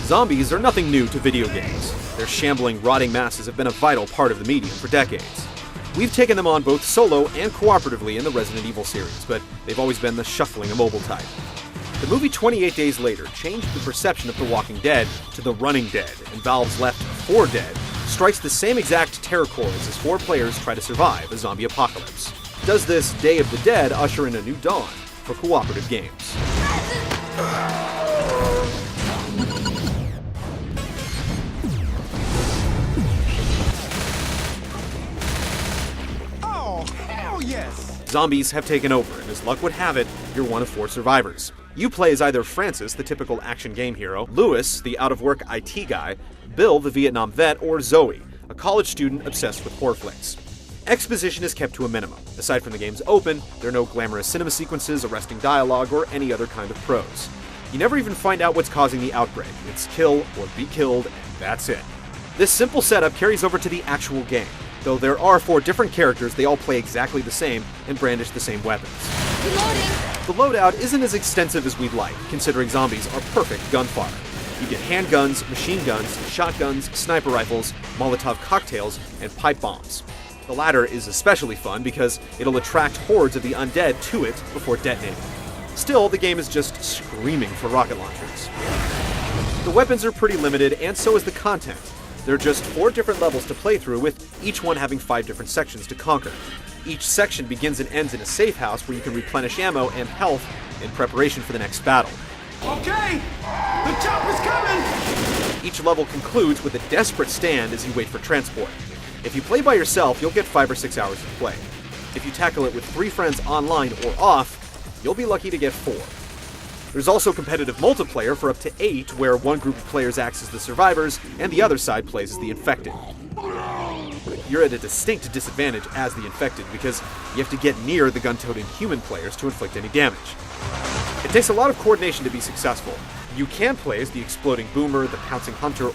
Zombies are nothing new to video games. Their shambling, rotting masses have been a vital part of the medium for decades. We've taken them on both solo and cooperatively in the Resident Evil series, but they've always been the shuffling immobile type. The movie 28 Days Later changed the perception of The Walking Dead to The Running Dead, and Valve's Left 4 Dead strikes the same exact terror chords as 4 players try to survive a zombie apocalypse. Does this Day of the Dead usher in a new dawn for cooperative games? Oh, hell yes! Zombies have taken over, and as luck would have it, you're one of 4 survivors. You play as either Francis, the typical action game hero, Lewis, the out-of-work IT guy, Bill, the Vietnam vet, or Zoe, a college student obsessed with horror flicks. Exposition is kept to a minimum. Aside from the game's open, there are no glamorous cinema sequences, arresting dialogue, or any other kind of prose. You never even find out what's causing the outbreak. It's kill or be killed, and that's it. This simple setup carries over to the actual game. Though there are 4 different characters, they all play exactly the same and brandish the same weapons. Reloading. The loadout isn't as extensive as we'd like, considering zombies are perfect gunfire. You get handguns, machine guns, shotguns, sniper rifles, Molotov cocktails, and pipe bombs. The latter is especially fun because it'll attract hordes of the undead to it before detonating. Still, the game is just screaming for rocket launchers. The weapons are pretty limited, and so is the content. There are just 4 different levels to play through, with each one having 5 different sections to conquer. Each section begins and ends in a safe house where you can replenish ammo and health in preparation for the next battle. Okay! The chopper's coming! Each level concludes with a desperate stand as you wait for transport. If you play by yourself, you'll get 5 or 6 hours of play. If you tackle it with 3 friends online or off, you'll be lucky to get 4. There's also competitive multiplayer for up to 8, where one group of players acts as the survivors and the other side plays as the infected. You're at a distinct disadvantage as the infected because you have to get near the gun-toting human players to inflict any damage. It takes a lot of coordination to be successful. You can play as the exploding boomer, the pouncing hunter,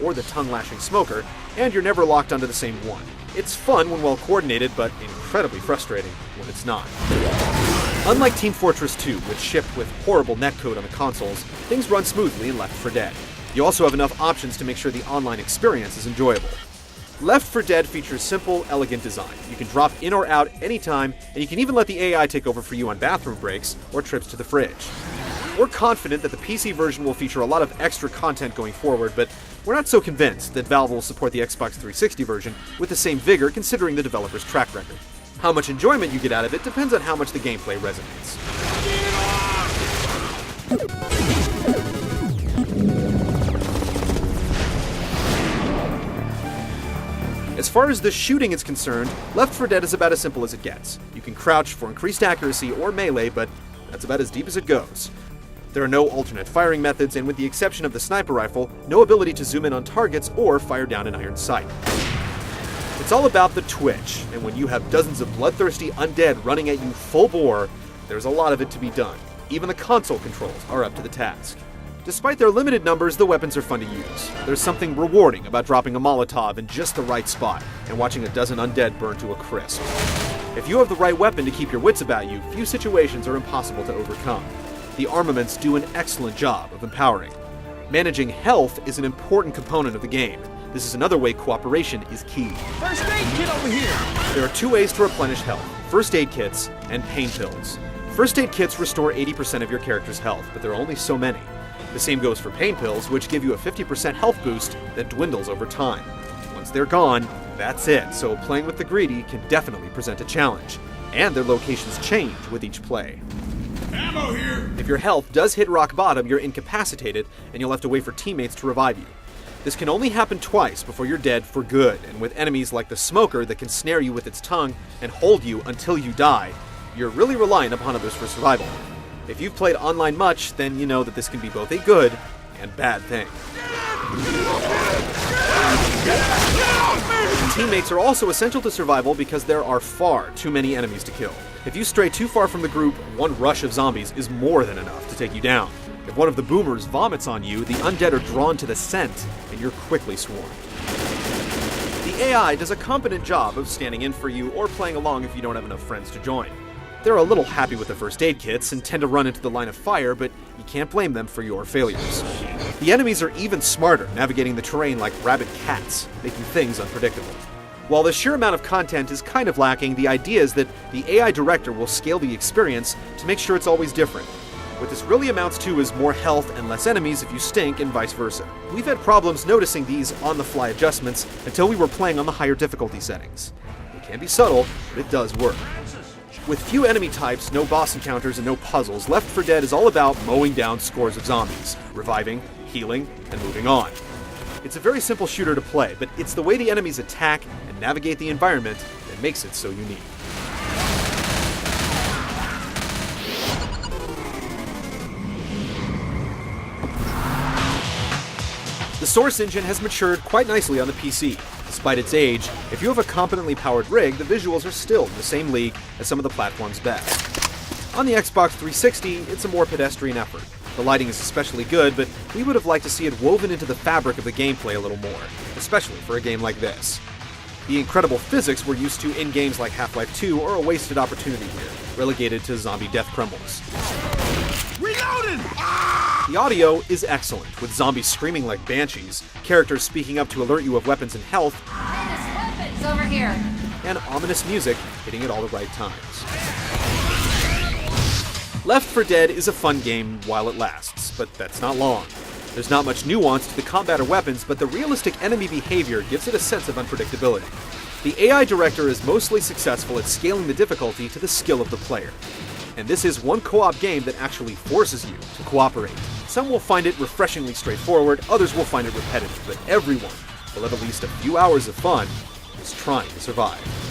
or the tongue-lashing smoker, and you're never locked onto the same one. It's fun when well coordinated, but incredibly frustrating when it's not. Unlike Team Fortress 2, which shipped with horrible netcode on the consoles, things run smoothly in Left 4 Dead. You also have enough options to make sure the online experience is enjoyable. Left 4 Dead features simple, elegant design. You can drop in or out anytime, and you can even let the AI take over for you on bathroom breaks or trips to the fridge. We're confident that the PC version will feature a lot of extra content going forward, but we're not so convinced that Valve will support the Xbox 360 version with the same vigor considering the developer's track record. How much enjoyment you get out of it depends on how much the gameplay resonates. As far as the shooting is concerned, Left 4 Dead is about as simple as it gets. You can crouch for increased accuracy or melee, but that's about as deep as it goes. There are no alternate firing methods, and with the exception of the sniper rifle, no ability to zoom in on targets or fire down an iron sight. It's all about the twitch, and when you have dozens of bloodthirsty undead running at you full bore, there's a lot of it to be done. Even the console controls are up to the task. Despite their limited numbers, the weapons are fun to use. There's something rewarding about dropping a Molotov in just the right spot and watching a dozen undead burn to a crisp. If you have the right weapon to keep your wits about you, few situations are impossible to overcome. The armaments do an excellent job of empowering. Managing health is an important component of the game. This is another way cooperation is key. First aid kit over here! There are 2 ways to replenish health: first aid kits and pain pills. First aid kits restore 80% of your character's health, but there are only so many. The same goes for pain pills, which give you a 50% health boost that dwindles over time. Once they're gone, that's it, so playing with the greedy can definitely present a challenge. And their locations change with each play. Ammo here! If your health does hit rock bottom, you're incapacitated, and you'll have to wait for teammates to revive you. This can only happen twice before you're dead for good, and with enemies like the smoker that can snare you with its tongue and hold you until you die, you're really reliant upon others for survival. If you've played online much, then you know that this can be both a good and bad thing. Teammates are also essential to survival because there are far too many enemies to kill. If you stray too far from the group, one rush of zombies is more than enough to take you down. If one of the boomers vomits on you, the undead are drawn to the scent, and you're quickly swarmed. The AI does a competent job of standing in for you or playing along if you don't have enough friends to join. They're a little happy with the first aid kits and tend to run into the line of fire, but you can't blame them for your failures. The enemies are even smarter, navigating the terrain like rabid cats, making things unpredictable. While the sheer amount of content is kind of lacking, the idea is that the AI director will scale the experience to make sure it's always different. What this really amounts to is more health and less enemies if you stink, and vice versa. We've had problems noticing these on-the-fly adjustments until we were playing on the higher difficulty settings. It can be subtle, but it does work. With few enemy types, no boss encounters, and no puzzles, Left 4 Dead is all about mowing down scores of zombies, reviving, healing, and moving on. It's a very simple shooter to play, but it's the way the enemies attack and navigate the environment that makes it so unique. The Source engine has matured quite nicely on the PC. Despite its age, if you have a competently powered rig, the visuals are still in the same league as some of the platform's best. On the Xbox 360, it's a more pedestrian effort. The lighting is especially good, but we would have liked to see it woven into the fabric of the gameplay a little more, especially for a game like this. The incredible physics we're used to in games like Half-Life 2 are a wasted opportunity here, relegated to zombie death crumbles. Reloading! The audio is excellent, with zombies screaming like banshees, characters speaking up to alert you of weapons and health, Weapons over here. and ominous music hitting at all the right times. Left 4 Dead is a fun game while it lasts, but that's not long. There's not much nuance to the combat or weapons, but the realistic enemy behavior gives it a sense of unpredictability. The AI director is mostly successful at scaling the difficulty to the skill of the player. And this is one co-op game that actually forces you to cooperate. Some will find it refreshingly straightforward, others will find it repetitive, but everyone will have at least a few hours of fun just trying to survive.